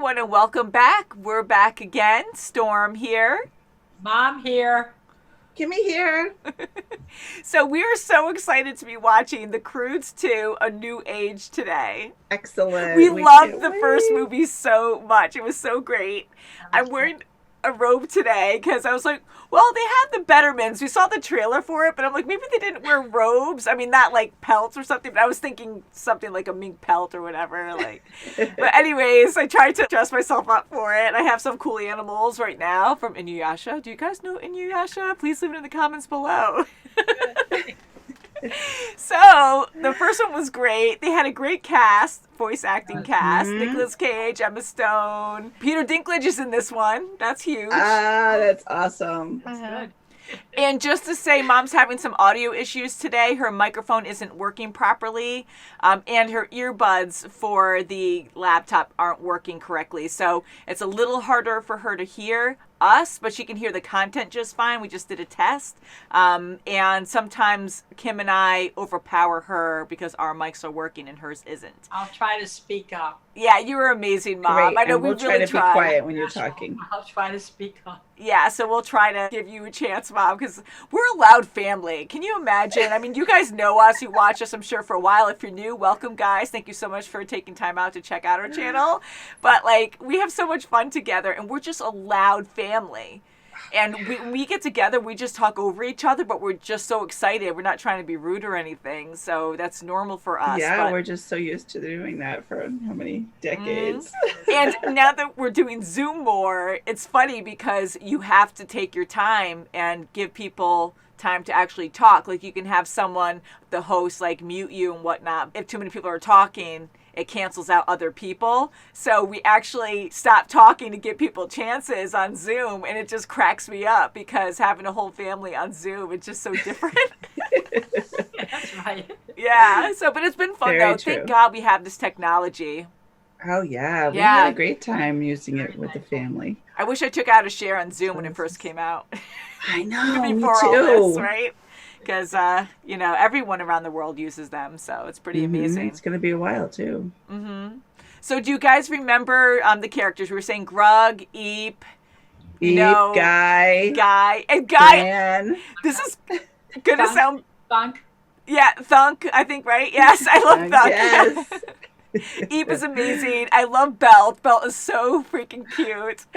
everyone, and welcome back. We're back again. Storm here. Mom here. Kimmy here. So we are so excited to be watching The Croods 2, A New Age today. Excellent. We loved the first movie so much. It was so great. I'm wearing a robe today because I was like, well, they have the Bettermans. We saw the trailer for it, but I'm like, maybe they didn't wear robes. I mean, not like pelts or something, but I was thinking something like a mink pelt or whatever. But anyways, I tried to dress myself up for it. I have some cool animals right now from Inuyasha. Do you guys know Inuyasha? Please leave it in the comments below. So, the first one was great. They had a great cast, voice acting cast. Nicolas Cage, Emma Stone. Peter Dinklage is in this one. That's huge. Ah, that's awesome. That's good. And just to say, Mom's having some audio issues today. Her microphone isn't working properly, and her earbuds for the laptop aren't working correctly. So it's a little harder for her to hear us, but she can hear the content just fine. We just did a test. And sometimes Kim and I overpower her because our mics are working and hers isn't. I'll try to speak up. Yeah, you were amazing, Mom. Great. I know and we'll we try really to be quiet when you're talking. I'll try to speak up. Yeah, so we'll try to give you a chance, Mom, because we're a loud family. Can you imagine? I mean, you guys know us. You watch us, I'm sure, for a while. If you're new, welcome, guys. Thank you so much for taking time out to check out our channel. But, we have so much fun together, and we're just a loud family. And when we get together, we just talk over each other, but we're just so excited. We're not trying to be rude or anything, so that's normal for us. Yeah, we're just so used to doing that for how many decades. And now that we're doing Zoom more, it's funny because you have to take your time and give people time to actually talk. Like, you can have someone, the host, mute you and whatnot. If too many people are talking, it cancels out other people. So we actually stop talking to give people chances on Zoom, and it just cracks me up because having a whole family on Zoom, it's just so different. That's right. Yeah, but it's been fun. Very though. true. Thank God we have this technology. Oh, yeah. We Yeah. had a great time using it with the family. I wish I took out a share on Zoom when it first came out. I know, me Before too. all this, right? Because, everyone around the world uses them, so it's pretty amazing. It's going to be a while, too. So do you guys remember the characters? We were saying Grug, Eep, Guy. And Guy, Dan. this is going to sound... Thunk. Yeah, Thunk, I think, right? Yes, I love Thunk. Yes. Eep is amazing. I love Belt. Belt is so freaking cute.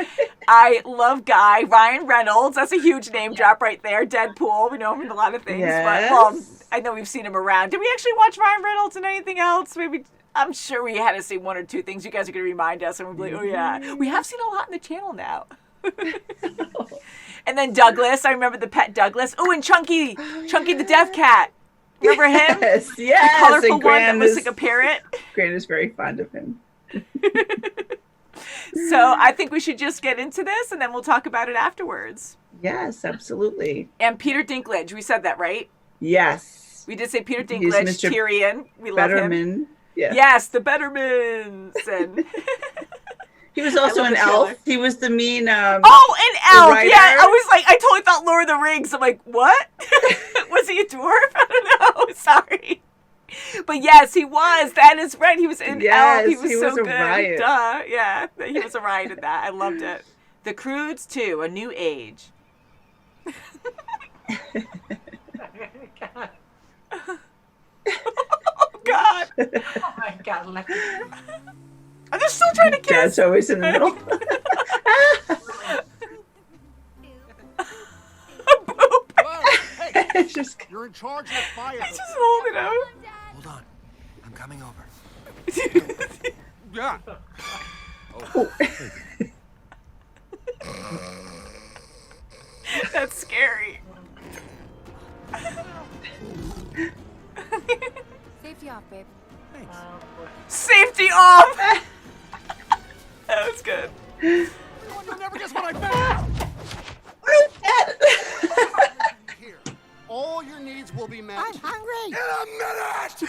I love Guy. Ryan Reynolds. That's a huge name drop right there. Deadpool. We know him in a lot of things. Yes. But, I know we've seen him around. Did we actually watch Ryan Reynolds in anything else? Maybe. I'm sure we had to see one or two things. You guys are going to remind us. And we'll be like, oh, yeah. We have seen a lot in the channel now. And then Douglas. I remember the pet Douglas. Oh, and Chunky. Chunky the deaf cat. Remember him? Yes. The colorful and one that Gran looks is- like a parrot. Gran is very fond of him. So I think we should just get into this, and then we'll talk about it afterwards. Yes, absolutely. And Peter Dinklage. We said that, right? Yes. We did say Peter He's Dinklage. Mr. Tyrion. We love him. Betterman. Yeah. Yes, the Bettermans. And He was also love an the elf. trailer. He was the mean. oh, an elf. writer. Yeah, I totally thought Lord of the Rings. I'm like, what? Was he a dwarf? I don't know. Sorry. But yes, he was. That is right. He was an elf. He was so a good. riot. Duh. Yeah, he was a riot in that. I loved it. The Croods 2, A New Age. God. Oh, God. Oh my God. Are they still trying to kiss? Dad's always in the middle. Hey, It's just you're in charge of the fire. Just hold it out. Hold on. I'm coming over. Yeah. That's scary. Safety off, babe. Thanks. Safety off. That was good. You'll never guess what I found. Here. All your needs will be met. I'm hungry. In a minute.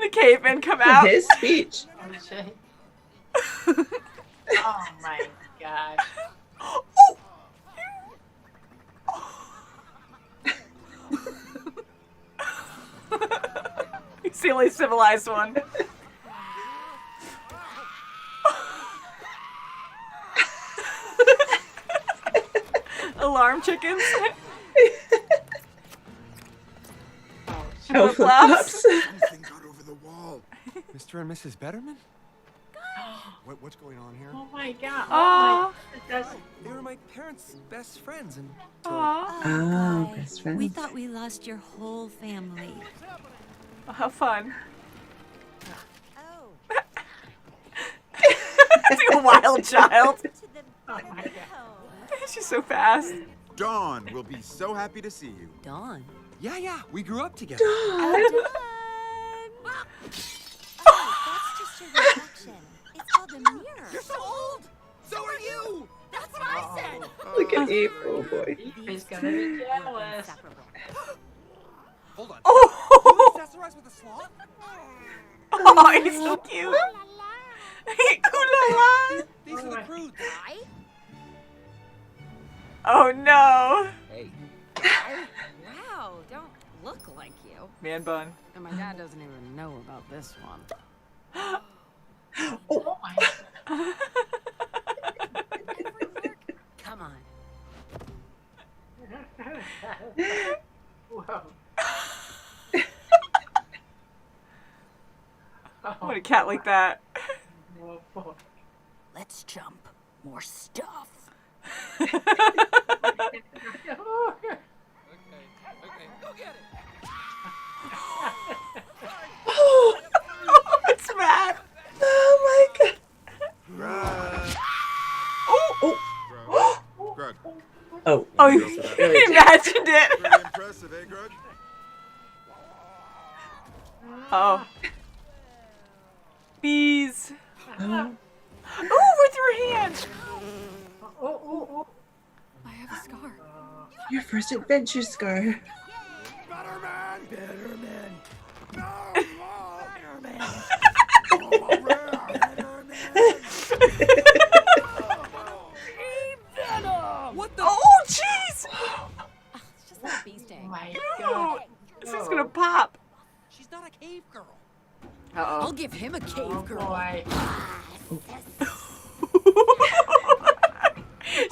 The caveman come out. his speech. Oh my God. He's the only civilized one. alarm chickens. Oh, Flip-flops. Something got over the wall. Mr. and Mrs. Betterman? What's going on here? Oh my god. Aw. Oh my god. They were my parents' best friends and Aw. Oh, guys, best friends. we thought we lost your whole family. Oh, how fun. Oh, It's like a wild child. to the Oh my god. She's so fast. Dawn will be so happy to see you. Dawn. yeah, we grew up together. Oh, that's just your reflection. It's called a mirror. You're so old. So are you. That's what I said. Look at Eve. Oh boy. He's gonna be jealous. Hold on. Oh, Accessorize with a sloth? oh, he's so cute. Ooh la la. These are the Croods. Oh no. Hey. Wow, don't look like you. Man bun. And my dad doesn't even know about this one. Oh my god. Come on. Whoa. I want a cat like that. Oh boy. Let's jump. More stuff. Okay, go get it. Oh, It's mad. oh my god. Grug. Oh, Grug. Oh. oh, you Really did. imagined it. Pretty impressive, eh, Grug? Oh. Bees. Oh. Ooh, with your hand. Oh. I have a scar. Your first adventure scar. Betterman! Betterman! No! What the? Oh, jeez. It's just a bee Oh sting. my Ew. god. This is gonna pop. She's not a cave girl. I'll Uh give him a cave Oh girl. boy. oh.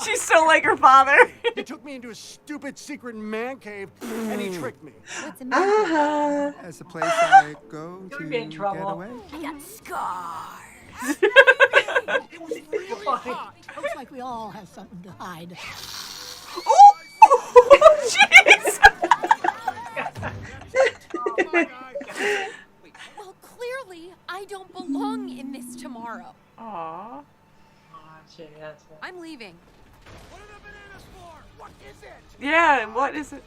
She's so like her father. He took me into a stupid secret man cave and he tricked me. What's a mirror? Ah. That's the place I go You'll to be in trouble. get away. I got scars. It was really hot. Looks like we all have something to hide. Oh, oh, jeez. Oh, my God. Well, clearly, I don't belong in this tomorrow. Aw. Oh, gee, that's it. I'm leaving. What are the bananas for? What is it? Yeah, what is it?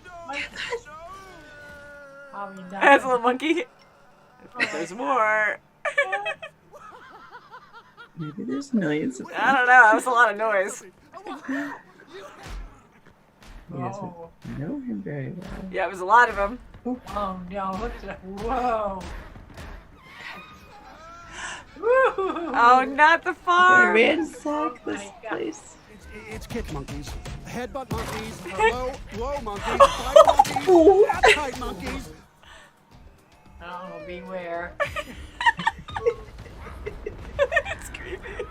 How you That's a done? little monkey. There's more. Maybe there's millions of them. I don't know. That was a lot of noise. You guys Oh. would know him very well. Yeah, it was a lot of them. Oh no, look at that. Whoa. Woo. Oh, not the I farm. ransack this my God. place. It's kick monkeys, headbutt monkeys, low monkeys, fight monkeys, appetite monkeys. Oh, beware. It's creepy.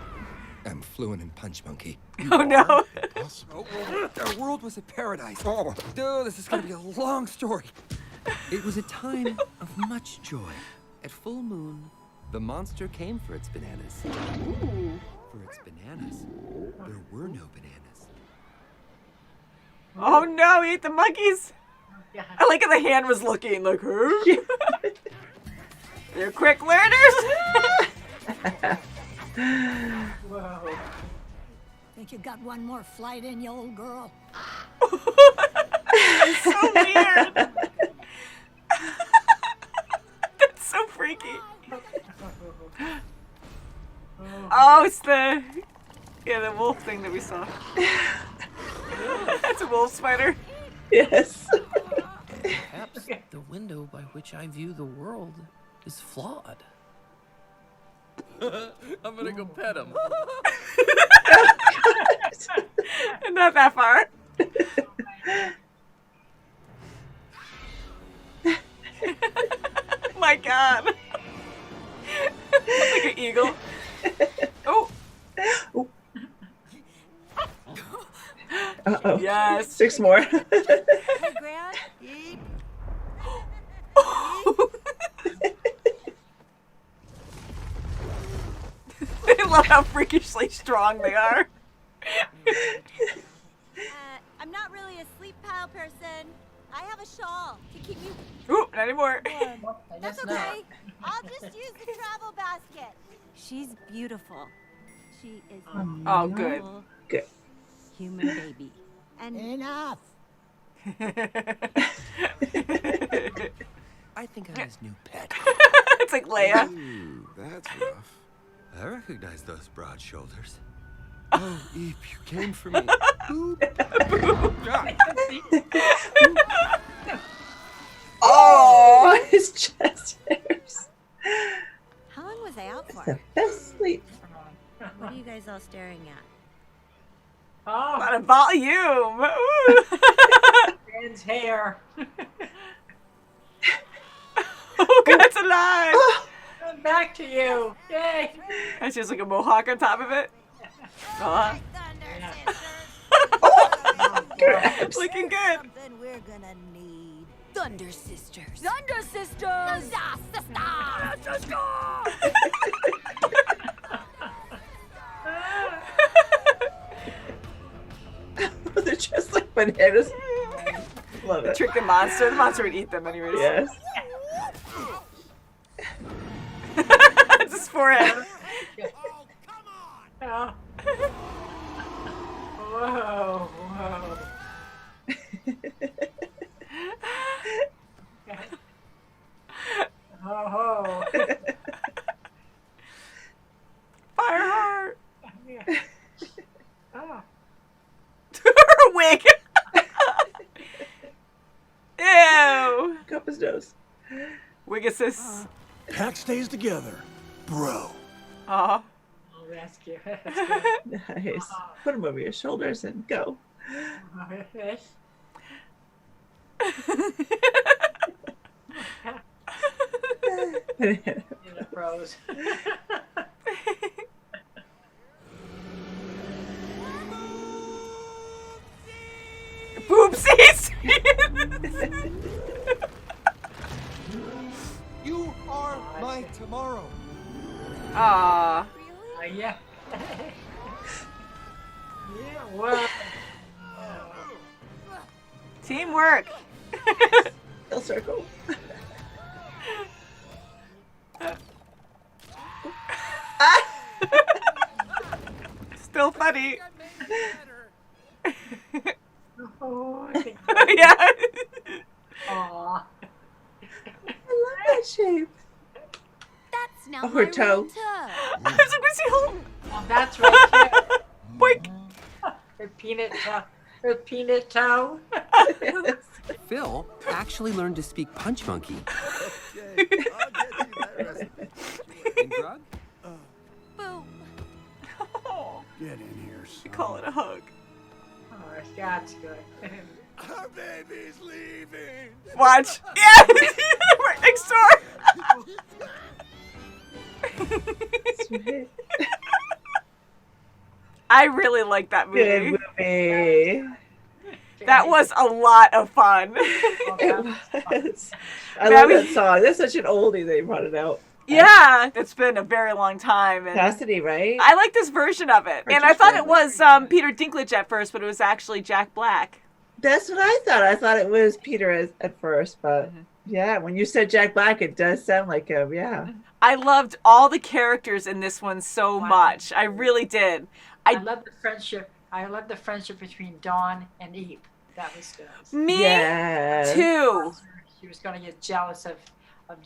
I'm fluent in Punch Monkey. Oh no. Our world was a paradise. Oh, this is gonna be a long story. It was a time of much joy. At full moon, the monster came for its bananas. For its bananas, there were no bananas. Oh no, he ate the monkeys. God. I like how the hand was looking like her. They're quick learners. Whoa. Think you got one more flight in you, old girl? It's so weird. That's so freaky. Oh, it's the wolf thing that we saw. That's a wolf spider. Yes. Perhaps the window by which I view the world is flawed. I'm gonna go pet him. Not that far. My God. Like an eagle. Oh. Uh-oh. Yes. 6 more. Hey, Gran. Eep. I love how freakishly strong they are. I'm not really a sleep pile person. I have a shawl to keep me Ooh, not anymore. warm. That's okay. I'll just use the travel basket. She's beautiful. She is a Oh, good. beautiful Good. human baby. And Enough. I think I'm his new pet. It's like Leia. Ooh, that's rough. I recognize those broad shoulders. Oh, Eep, you came for me. Boop. Oh, his chest hairs. how long was I out The for? best sleep. What are you guys all staring at? A Oh, lot of volume. Ooh. Gran's hair. Oh, God, it's alive. Come back to you. Yay. And she has like a mohawk on top of it. Uh-huh. Grabs. Looking good. Something we're gonna need. Thunder Sisters. Thunder Sisters! They're just like bananas. Love it. Trick the monster. The monster would eat them anyways. Yes. It's his forehead. Oh. Whoa, whoa. Oh, Fireheart. oh. Her wig. Ew. Cup his nose. Wigasus. Pack stays together, bro. Aw. Oh, that's cute. That's good. Nice. Put him over your shoulders and go. In the pros. Boopsies. You are my tomorrow. Aw. Yeah. Yeah, well. Teamwork. Full circle. Still funny. Oh, I think. Yeah. Aw. I love that shape. That's now Oh, my her toe. real toe. I was like, what's he holding? Oh, that's right there. Boink. Her peanut toe. Her peanut toe. Phil actually learned to speak Punch Monkey. Okay, I'll get you that recipe. And Grug? Boom. Oh, Get in here, we son. call it a hug. Oh, that's good. Our baby's leaving. Watch. Yeah. Right next door. Sweet. I really like that movie. Good movie. That was a lot of fun. It was. I Now love we- that song. That's such an oldie. They brought it out. Yeah, it's been a very long time. And Cassidy, right? I like this version of it. And I thought it was Peter Dinklage at first, but it was actually Jack Black. That's what I thought. I thought it was Peter at first, but yeah, when you said Jack Black, it does sound like him. Yeah. I loved all the characters in this one so much. I really did. I love the friendship. I love the friendship between Dawn and Eve. That was good. Me Yes. too. She was going to get jealous of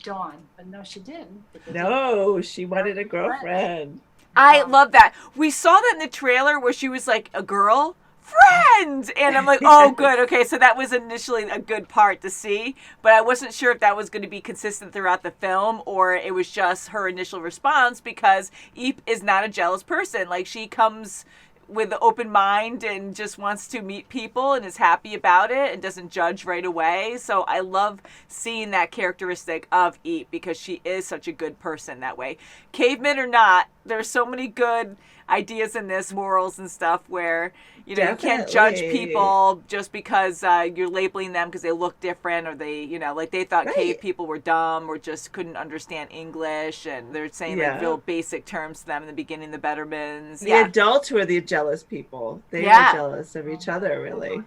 Dawn, but no, she didn't. because No, she wanted a girlfriend. I love that. We saw that in the trailer where she was like a girl friend, and I'm like, oh, good, okay. So that was initially a good part to see, but I wasn't sure if that was going to be consistent throughout the film or it was just her initial response because Eep is not a jealous person. Like she comes with an open mind and just wants to meet people and is happy about it and doesn't judge right away. So I love seeing that characteristic of Eep because she is such a good person that way. Caveman or not, there's so many good, ideas in this, morals and stuff, where, you know, you can't judge people just because you're labeling them because they look different, or they, you know, like they thought cave people were dumb or just couldn't understand English, and they're saying like real basic terms to them in the beginning, the Bettermans. The adults were the jealous people. They were jealous of each other, really.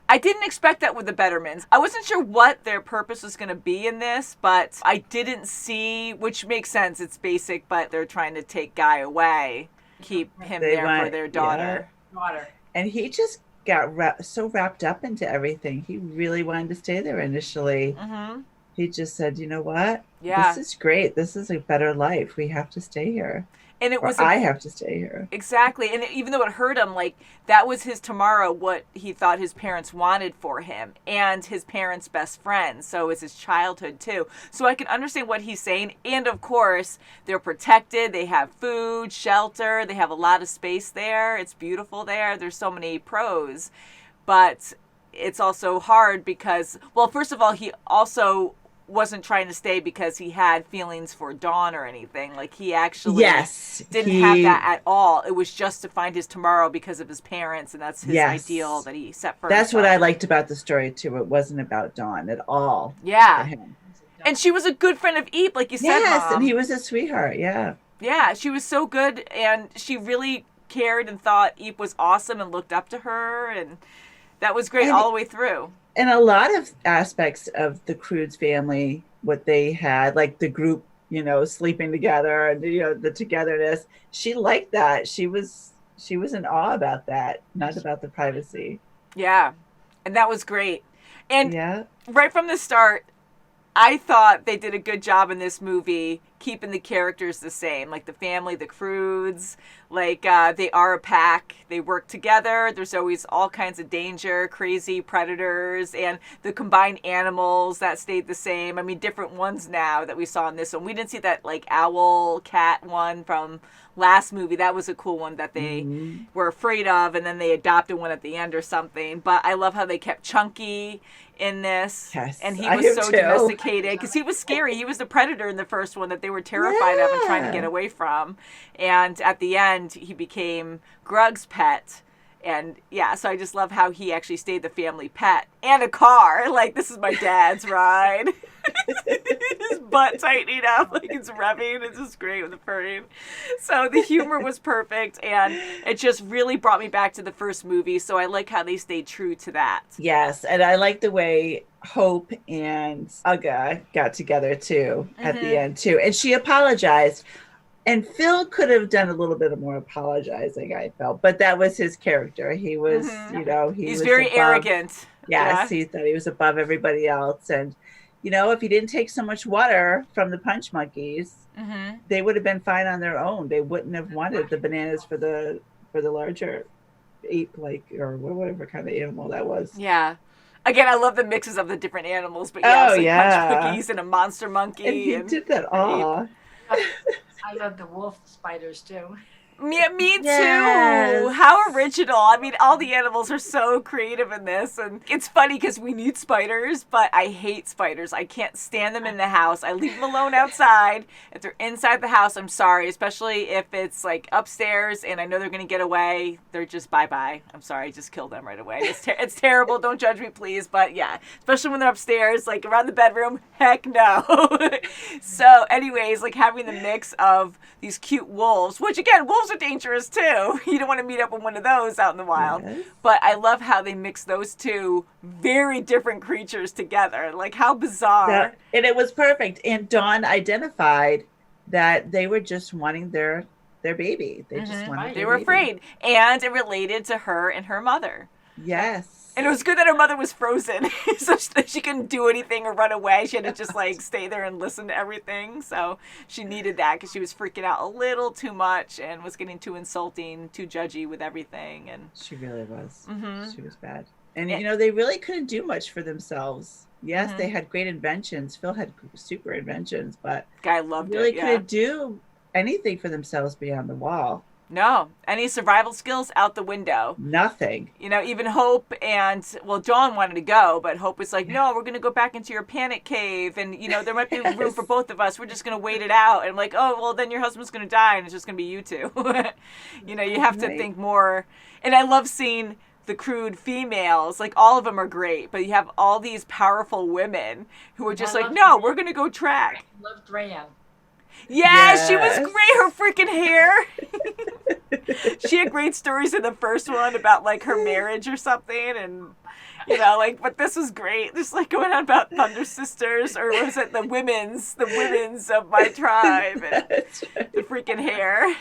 I didn't expect that with the Bettermans. I wasn't sure what their purpose was going to be in this, but I didn't see, which makes sense. It's basic, but they're trying to take Guy away, keep him there for their daughter. And he just got so wrapped up into everything. He really wanted to stay there initially. He just said, you know what? This is great. This is a better life. We have to stay here. And it was I have to stay here. Exactly. And even though it hurt him, like, that was his tomorrow, what he thought his parents wanted for him, and his parents' best friend. So it's his childhood too. So I can understand what he's saying. And of course, they're protected. They have food, shelter. They have a lot of space there. It's beautiful there. There's so many pros. But it's also hard because, well, first of all, he also wasn't trying to stay because he had feelings for Dawn or anything. Like, he actually didn't have that at all. It was just to find his tomorrow because of his parents, and that's his ideal that he set for himself. That's what I liked about the story too. It wasn't about Dawn at all. Yeah. And she was a good friend of Eep, like you said, Mom. And he was a sweetheart. Yeah, she was so good, and she really cared and thought Eep was awesome and looked up to her, and that was great all the way through. And a lot of aspects of the Croods family, what they had, like the group, you know, sleeping together and, you know, the togetherness, she liked that. She was in awe about that, not about the privacy. Yeah. And that was great. And right from the start, I thought they did a good job in this movie keeping the characters the same, like the family, the Croods, like they are a pack. They work together. There's always all kinds of danger, crazy predators, and the combined animals that stayed the same. I mean, different ones now that we saw in this one. We didn't see that like owl cat one from last movie. That was a cool one that they were afraid of, and then they adopted one at the end or something. But I love how they kept Chunky in this, and he was so domesticated because he was scary. He was the predator in the first one that they were terrified of and trying to get away from, and at the end he became Grug's pet. And so I just love how he actually stayed the family pet and a car. Like, this is my dad's ride. His butt tightening up like it's revving. It's just great with the purring. So the humor was perfect, and it just really brought me back to the first movie. So I like how they stayed true to that. Yes, and I like the way Hope and Uga got together too at the end too. And she apologized. And Phil could have done a little bit more apologizing, I felt, but that was his character. He was, you know, he's was very above, arrogant. Yes, he thought he was above everybody else. And, you know, if he didn't take so much water from the punch monkeys, they would have been fine on their own. They wouldn't have wanted the bananas for the larger ape, like, or whatever kind of animal that was. Yeah. Again, I love the mixes of the different animals, but punch monkeys and a monster monkey. And he did that all. I love the wolf spiders too. Me too. How original. I mean, all the animals are so creative in this. And it's funny because we need spiders, but I hate spiders. I can't stand them in the house. I leave them alone outside. If they're inside the house, I'm sorry, especially if it's like upstairs and I know they're going to get away. They're just bye-bye. I'm sorry. Just kill them right away. It's terrible. Don't judge me, please. But yeah, especially when they're upstairs, like around the bedroom. Heck no. So anyways, like having the mix of these cute wolves, which again, wolves are dangerous too. You don't want to meet up with one of those out in the wild. But I love how they mix those two very different creatures together. Like, how bizarre. And it was perfect. And Dawn identified that they were just wanting their baby. They just wanted They were afraid. And it related to her and her mother. Yes. And it was good that her mother was frozen, so that she couldn't do anything or run away. She had to just like stay there and listen to everything. So she needed that because she was freaking out a little too much and was getting too insulting, too judgy with everything. And she really was. She was bad. And you know, they really couldn't do much for themselves. Yes, they had great inventions. Phil had super inventions, but Guy loved really it. Couldn't do anything for themselves beyond the wall. No. Any survival skills out the window. Nothing. You know, even Hope and, well, Dawn wanted to go, but Hope was like, no, we're going to go back into your panic cave. And, you know, there might be room for both of us. We're just going to wait it out. And I'm like, oh, well, then your husband's going to die and it's just going to be you two. You know, you have to think more. And I love seeing the crude females. Like, all of them are great. But you have all these powerful women who are just like, no, we're going to go track. I loved Rayanne. Yeah, she was great. Her freaking hair. She had great stories in the first one about like her marriage or something, and you know, like, but this was great. Just like going on about Thunder Sisters, or was it the women's of my tribe, and the freaking hair.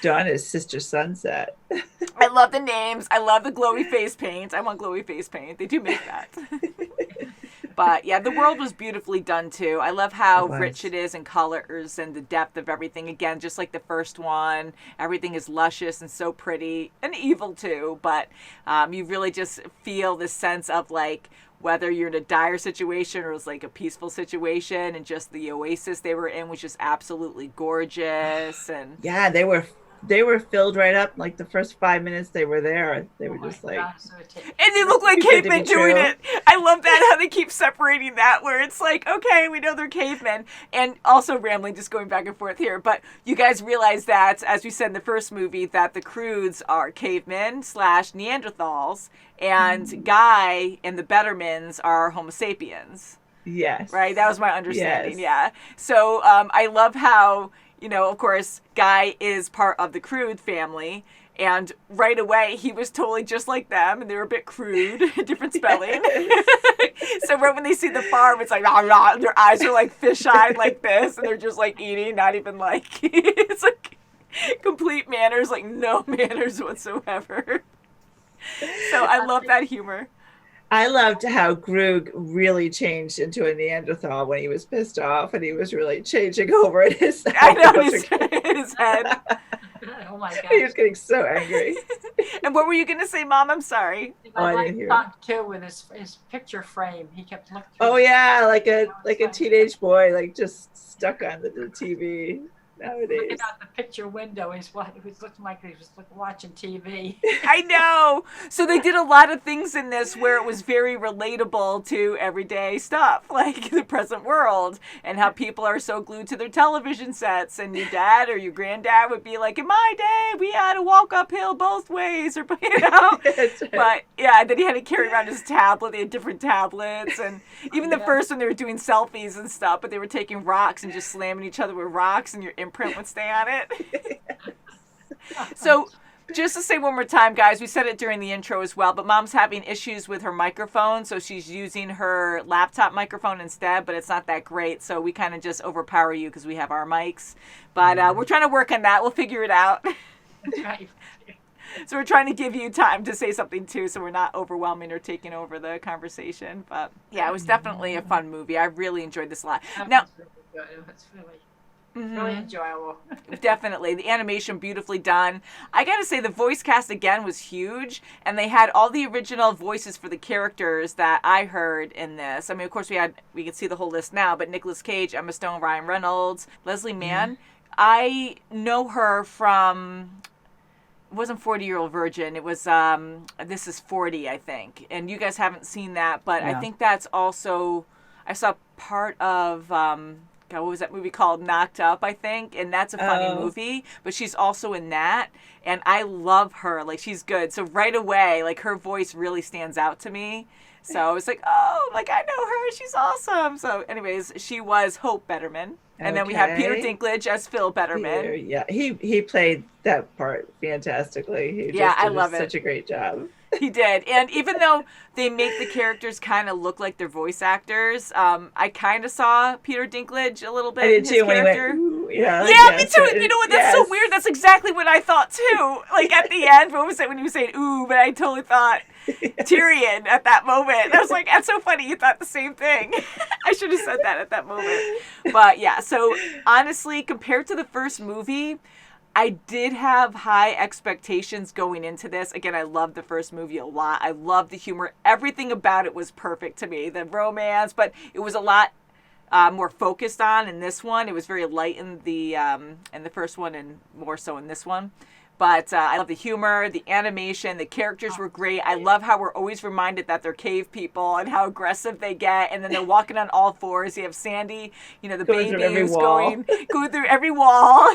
Dawn is Sister Sunset. I love the names. I love the glowy face paint. I want glowy face paint. They do make that. But yeah, the world was beautifully done too. I love how rich it is in colors and the depth of everything. Again, just like the first one, everything is luscious and so pretty and evil too. But you really just feel this sense of like whether you're in a dire situation or it was like a peaceful situation, and just the oasis they were in was just absolutely gorgeous. And yeah, they were filled right up. Like the first 5 minutes they were there, they were just like, and they look like cavemen doing it. I love that, how they keep separating that, where it's like, okay, we know they're cavemen. And also rambling, just going back and forth here, but you guys realize that, as we said in the first movie, that the Croods are cavemen / Neanderthals, and Guy and the Bettermans are Homo sapiens. Yes. Right? That was my understanding, yeah. So I love how, you know, of course, Guy is part of the Crude family, and right away he was totally just like them, and they were a bit crude, different spelling. So right when they see the farm, it's like, rah, rah, and their eyes are like fish-eyed like this, and they're just like eating, not even like, it's like complete manners, like no manners whatsoever. So I love that humor. I loved how Grug really changed into a Neanderthal when he was pissed off, and he was really changing over in his head. I know, his head. Oh my God. He was getting so angry. And what were you going to say, Mom? I'm sorry. I didn't hear it. Too, with his picture frame, he kept looking. Oh yeah, like a teenage boy, like just stuck on the TV. Nowadays. Looking out the picture window, he was looking like he was watching TV. I know. So they did a lot of things in this where it was very relatable to everyday stuff, like the present world, and how people are so glued to their television sets. And your dad or your granddad would be like, "In my day, we had to walk uphill both ways," or you know. Right. But yeah, then he had to carry around his tablet. They had different tablets, and even the first one they were doing selfies and stuff, but they were taking rocks and just slamming each other with rocks, and your imprint would stay on it. So just to say one more time, guys, we said it during the intro as well, but Mom's having issues with her microphone, so she's using her laptop microphone instead, but it's not that great, so we kind of just overpower you because we have our mics. But we're trying to work on that. We'll figure it out. That's right. So we're trying to give you time to say something too, so we're not overwhelming or taking over the conversation. But yeah, it was definitely a fun movie. I really enjoyed this a lot. Now, it was really enjoyable. Definitely. The animation beautifully done. I gotta say, the voice cast again was huge, and they had all the original voices for the characters that I heard in this. I mean, of course, we can see the whole list now, but Nicolas Cage, Emma Stone, Ryan Reynolds, Leslie Mann. I know her from... It wasn't 40-Year-Old Virgin. It was This Is 40, I think. And you guys haven't seen that, but I think that's also... I saw part of... God, what was that movie called? Knocked Up, I think. And that's a funny movie. But she's also in that. And I love her. Like, she's good. So right away, like, her voice really stands out to me. So I was like, oh, like, I know her. She's awesome. So anyways, she was Hope Betterman. And then we have Peter Dinklage as Phil Betterman. Yeah, he played that part fantastically. He just I did love it. Such a great job. He did. And even though they make the characters kind of look like they're voice actors, I kind of saw Peter Dinklage a little bit. I did in his too when character. he went, ooh, yeah, me too. You know what? That's so weird. That's exactly what I thought too. Like at the end, what was it when he was saying ooh? But I totally thought Tyrion at that moment. I was like, that's so funny. You thought the same thing. I should have said that at that moment. But yeah, so honestly, compared to the first movie, I did have high expectations going into this. Again, I loved the first movie a lot. I loved the humor. Everything about it was perfect to me. The romance, but it was a lot more focused on in this one. It was very light in the first one and more so in this one. But I love the humor, the animation, the characters were great. I love how we're always reminded that they're cave people and how aggressive they get. And then they're walking on all fours. You have Sandy, you know, the baby is going through every wall.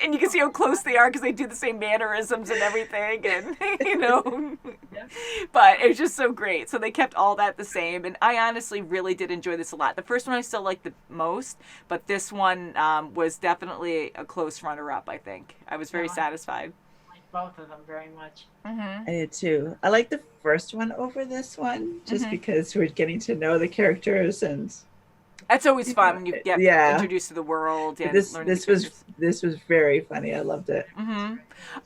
And you can see how close they are because they do the same mannerisms and everything. And, you know, but it was just so great. So they kept all that the same. And I honestly really did enjoy this a lot. The first one I still liked the most, but this one was definitely a close runner-up, I think. I was very satisfied. Both of them very much. I did too. I like the first one over this one just because we're getting to know the characters, and that's always fun when you get introduced to the world. And this was very funny. I loved it.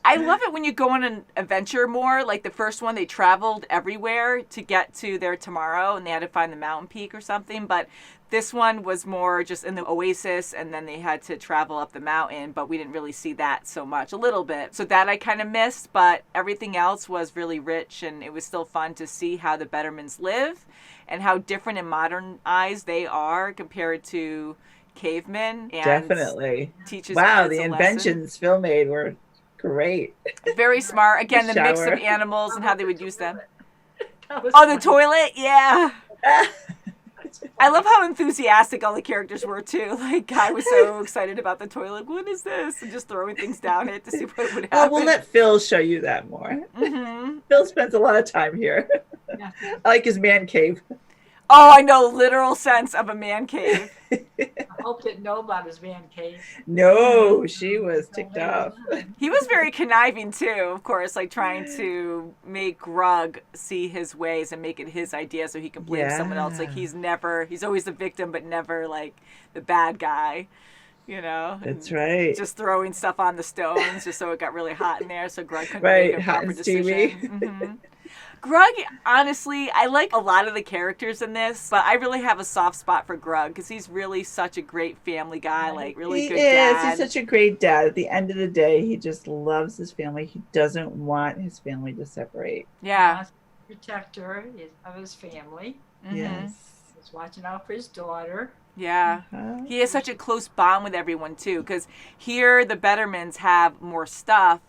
I love it when you go on an adventure more. Like the first one, they traveled everywhere to get to their tomorrow, and they had to find the mountain peak or something. But this one was more just in the oasis, and then they had to travel up the mountain, but we didn't really see that so much, a little bit. So that I kind of missed, but everything else was really rich, and it was still fun to see how the Bettermans live and how different and modernized they are compared to cavemen. And definitely. Teaches wow, the kids a inventions Phil made were great. Very smart. Again, the mix of animals and how they would use them. Oh, the toilet? Yeah. I love how enthusiastic all the characters were too. Like, I was so excited about the toilet. What is this? And just throwing things down it to see what would happen. Oh, we'll let Phil show you that more. Phil spends a lot of time here. I like his man cave. Oh, I know, literal sense of a man cave. I hope didn't know about his man cave. No, she was ticked off. He was very conniving too, of course, like trying to make Grug see his ways and make it his idea so he can blame someone else. Like he's always the victim, but never like the bad guy. You know, that's right. Just throwing stuff on the stones just so it got really hot in there, so Grug couldn't make a proper decision. Grug, honestly, I like a lot of the characters in this, but I really have a soft spot for Grug because he's really such a great family guy, like really good dad. He's such a great dad. At the end of the day, he just loves his family. He doesn't want his family to separate. Yeah. Protector of his family. Yes. He's watching out for his daughter. Yeah. He has such a close bond with everyone, too, because here the Bettermans have more stuff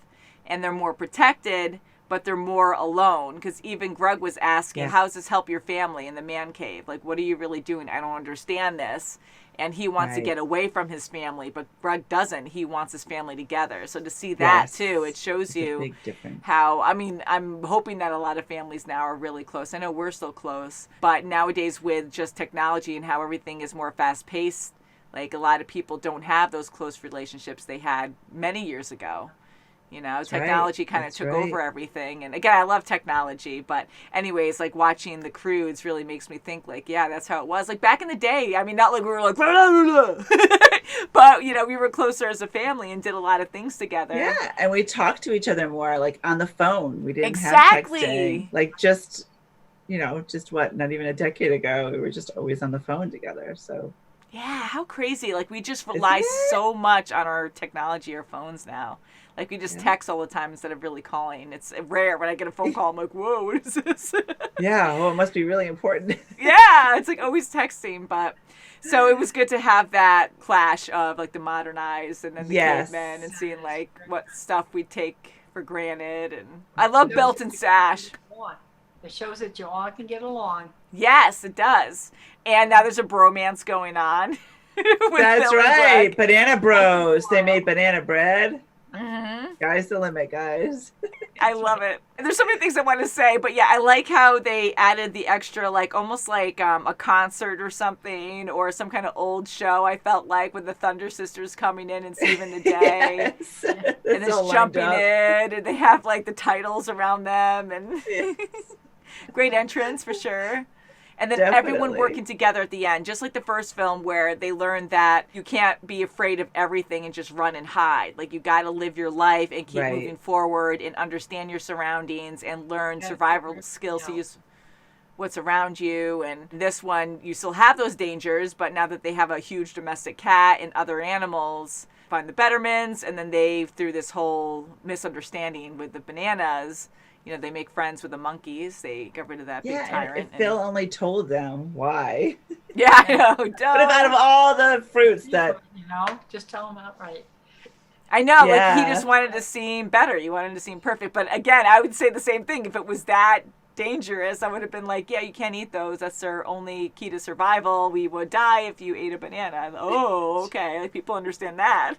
and they're more protected, but they're more alone. Because even Grug was asking, how does this help your family in the man cave? Like, what are you really doing? I don't understand this. And he wants to get away from his family, but Grug doesn't. He wants his family together. So to see that, too, it shows you how, I mean, I'm hoping that a lot of families now are really close. I know we're still close. But nowadays with just technology and how everything is more fast-paced, like a lot of people don't have those close relationships they had many years ago. You know, technology kind of took over everything. And again, I love technology. But anyways, like watching the Croods really makes me think like, yeah, that's how it was. Like back in the day, I mean, not like we were like, blah, blah, blah. But, you know, we were closer as a family and did a lot of things together. Yeah. And we talked to each other more like on the phone. We didn't have texting. Like just, you know, just what, not even a decade ago, we were just always on the phone together. So. Yeah, how crazy. Like we just rely so much on our technology, our phones now. Like, we just text all the time instead of really calling. It's rare when I get a phone call. I'm like, whoa, what is this? Yeah, well, it must be really important. Yeah, it's like always texting. But so it was good to have that clash of, like, the modernized and then the cavemen and seeing, like, what stuff we take for granted. And I love Belt and Sash. It shows that you all can get along. Yes, it does. And now there's a bromance going on. That's right. Banana Bros. They made banana bread. Sky's the limit, guys. I love it. And there's so many things I want to say, but yeah, I like how they added the extra, like almost like a concert or something, or some kind of old show. I felt like with the Thunder Sisters coming in and saving the day, and it's jumping in, and they have like the titles around them, and great entrance for sure. And then everyone working together at the end, just like the first film where they learned that you can't be afraid of everything and just run and hide. Like you got to live your life and keep moving forward and understand your surroundings and learn survival skills to use what's around you. And this one, you still have those dangers, but now that they have a huge domestic cat and other animals, find the Bettermans, and then they, through this whole misunderstanding with the bananas, they make friends with the monkeys. They get rid of that big Yeah, tyrant. and Phil only told them why. Yeah, I know. But out of all the fruits that... just tell them outright. I know, Yeah. like he just wanted to seem better. You wanted to seem perfect. But again, I would say the same thing. If it was that dangerous, I would have been like, yeah, you can't eat those. That's their only key to survival. We would die if you ate a banana. Oh, okay. Like people understand that.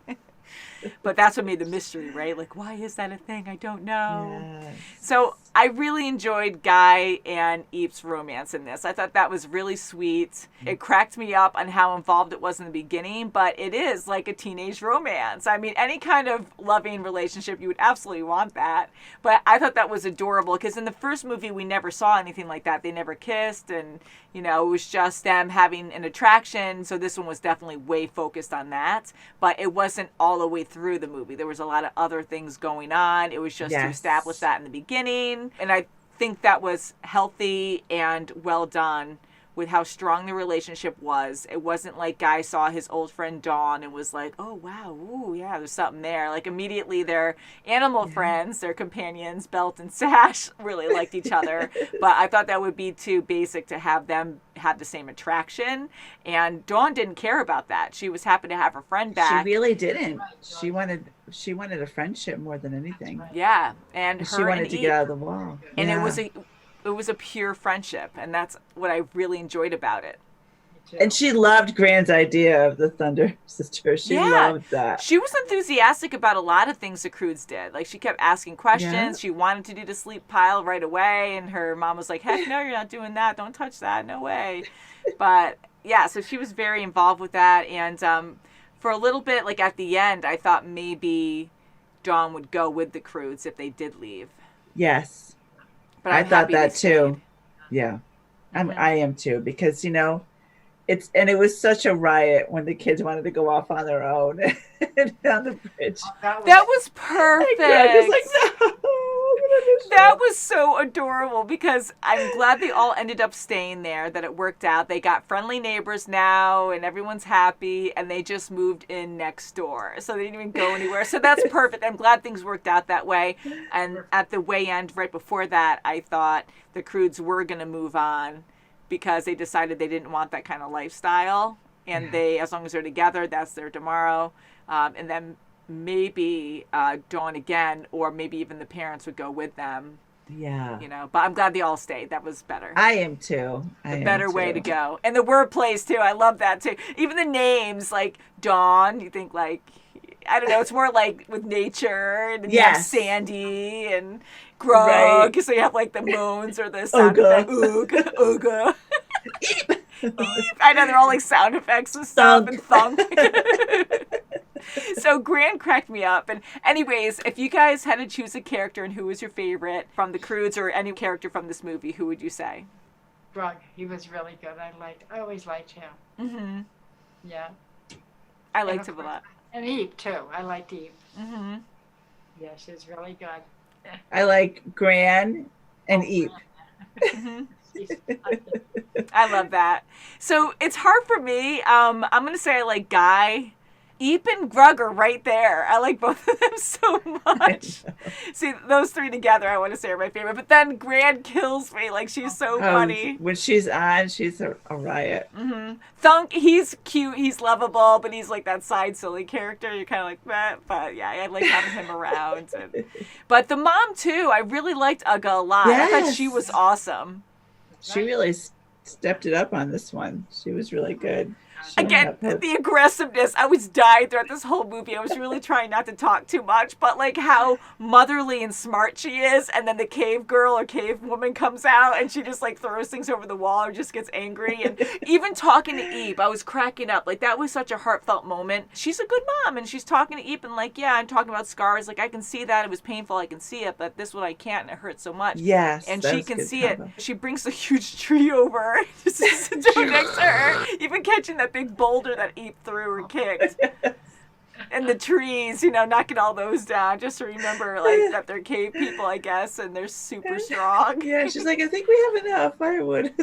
But that's what made the mystery, right? Like, why is that a thing? I don't know. Yes. So I really enjoyed Guy and Eve's romance in this. I thought that was really sweet. It cracked me up on how involved it was in the beginning, but it is like a teenage romance. I mean, any kind of loving relationship, you would absolutely want that. But I thought that was adorable because in the first movie, we never saw anything like that. They never kissed and, it was just them having an attraction. So this one was definitely way focused on that, but it wasn't all the way through the movie. There was a lot of other things going on. It was just to establish that in the beginning. And I think that was healthy and well done with how strong the relationship was. It wasn't like Guy saw his old friend Dawn and was like, oh, wow, ooh, yeah, there's something there. Like immediately their animal friends, their companions, Belt and Sash, really liked each other. But I thought that would be too basic to have them have the same attraction. And Dawn didn't care about that. She was happy to have her friend back. She really didn't. She wanted a friendship more than anything. Yeah. And she wanted to get out of the wall. And it was a pure friendship, and that's what I really enjoyed about it. And she loved Grand's idea of the Thunder Sister. She loved that. She was enthusiastic about a lot of things the Croods did. Like, she kept asking questions. Yeah. She wanted to do the sleep pile right away, and her mom was like, heck no, you're not doing that. Don't touch that. No way. But, yeah, so she was very involved with that. And for a little bit, like, at the end, I thought maybe Dawn would go with the Croods if they did leave. Yes. But I thought that too. Yeah. I am too, because it was such a riot when the kids wanted to go off on their own down the bridge. That was perfect. That was so adorable because I'm glad they all ended up staying there, that it worked out. They got friendly neighbors now and everyone's happy, and they just moved in next door. So they didn't even go anywhere. So that's perfect. I'm glad things worked out that way. And at the way end, right before that, I thought the Croods were going to move on because they decided they didn't want that kind of lifestyle. And they, as long as they're together, that's their tomorrow. And then maybe Dawn again, or maybe even the parents would go with them. Yeah. But I'm glad they all stayed. That was better. I am too. The better way to go. And the wordplays too. I love that too. Even the names, like Dawn, you think like, I don't know, it's more like with nature. And you have Sandy and Grog. Right. So you have like the moans or the sound effect. Ooga. Ooga. Eep. I know, they're all like sound effects and stuff. And thunk. So Gran cracked me up. And anyways, if you guys had to choose a character and who was your favorite from the Croods or any character from this movie, who would you say? Grog. He was really good. I always liked him. Mm-hmm. Yeah. I liked him a lot. And Eve too. I liked Eve. Mm-hmm. Yeah, she was really good. I like Gran and Eve. Mm-hmm. I love that. So it's hard for me. I'm going to say I like Guy. Eep and Grug are right there. I like both of them so much. See, those three together, I want to say, are my favorite. But then Gran kills me. Like, she's so funny. When she's on, she's a riot. Mm-hmm. Thunk, he's cute. He's lovable. But he's like that side silly character. You're kind of like, that. But yeah, I like having him around. But the mom, too. I really liked Uga a lot. Yes. I thought she was awesome. She really stepped it up on this one. She was really good. Again, the aggressiveness. I was dying throughout this whole movie. I was really trying not to talk too much, but like how motherly and smart she is, and then the cave girl or cave woman comes out and she just like throws things over the wall or just gets angry. And even talking to Eve, I was cracking up. Like, that was such a heartfelt moment. She's a good mom, and she's talking to Eve and like, yeah, I'm talking about scars. Like, I can see that. It was painful. I can see it, but this one I can't, and it hurts so much. Yes. And she can see it. She brings a huge tree over just to sit down next to her, even catching that big boulder that Eve threw or kicked. And the trees, knocking all those down just to remember like that they're cave people, I guess, and they're super strong. Yeah, she's like, I think we have enough firewood.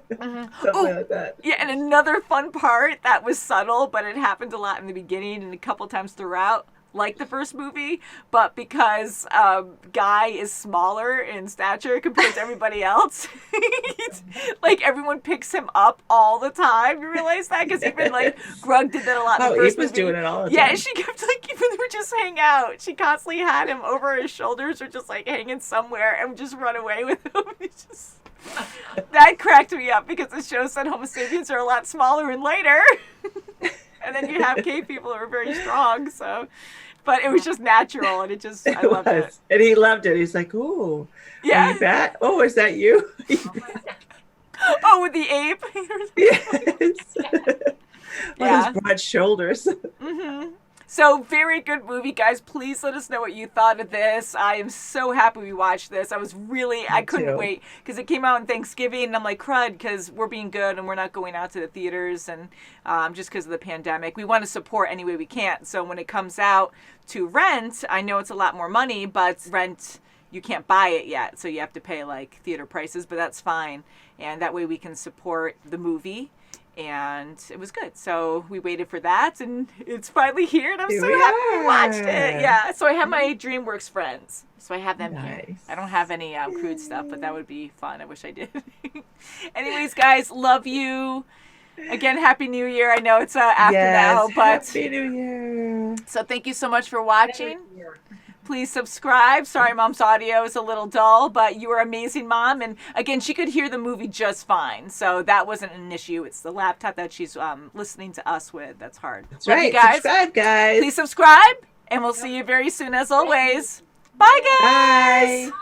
Something like that. Yeah, and another fun part that was subtle, but it happened a lot in the beginning and a couple times throughout. like the first movie, but because Guy is smaller in stature compared to everybody else, like everyone picks him up all the time. You realize that? Because even like Grug did that a lot in the first Eve was movie. doing it all the Yeah, time. she kept like, even they were just hang out, she constantly had him over her shoulders or just like hanging somewhere and just run away with him. It's just... That cracked me up because it shows that Homo sapiens are a lot smaller and lighter. And then you have cave people who are very strong, so... But it was just natural, and I loved it. And he loved it. He's like, ooh, Yeah. are you back? Oh, is that you? Oh, with the ape? Yes. Yeah. On his broad shoulders. Mm-hmm. So, very good movie, guys. Please let us know what you thought of this. I am so happy we watched this. I couldn't wait, because it came out on Thanksgiving, and I'm like, crud, because we're being good, and we're not going out to the theaters, and just because of the pandemic. We want to support any way we can. So, when it comes out to rent, I know it's a lot more money, but rent, you can't buy it yet, so you have to pay, like, theater prices, but that's fine. And that way we can support the movie. And it was good. So we waited for that, and it's finally here, and I'm so happy we watched it. Yeah. So I have my DreamWorks friends. So I have them here. I don't have any crude stuff, but that would be fun. I wish I did. Anyways, guys, love you. Again, Happy New Year. I know it's after now, but Happy New Year. So thank you so much for watching. Please subscribe. Sorry, Mom's audio is a little dull, but you are amazing, Mom. And again, she could hear the movie just fine, so that wasn't an issue. It's the laptop that she's listening to us with. That's hard. That's Love right. you guys. Subscribe, guys. Please subscribe, and we'll see you very soon as always. Bye, guys. Bye.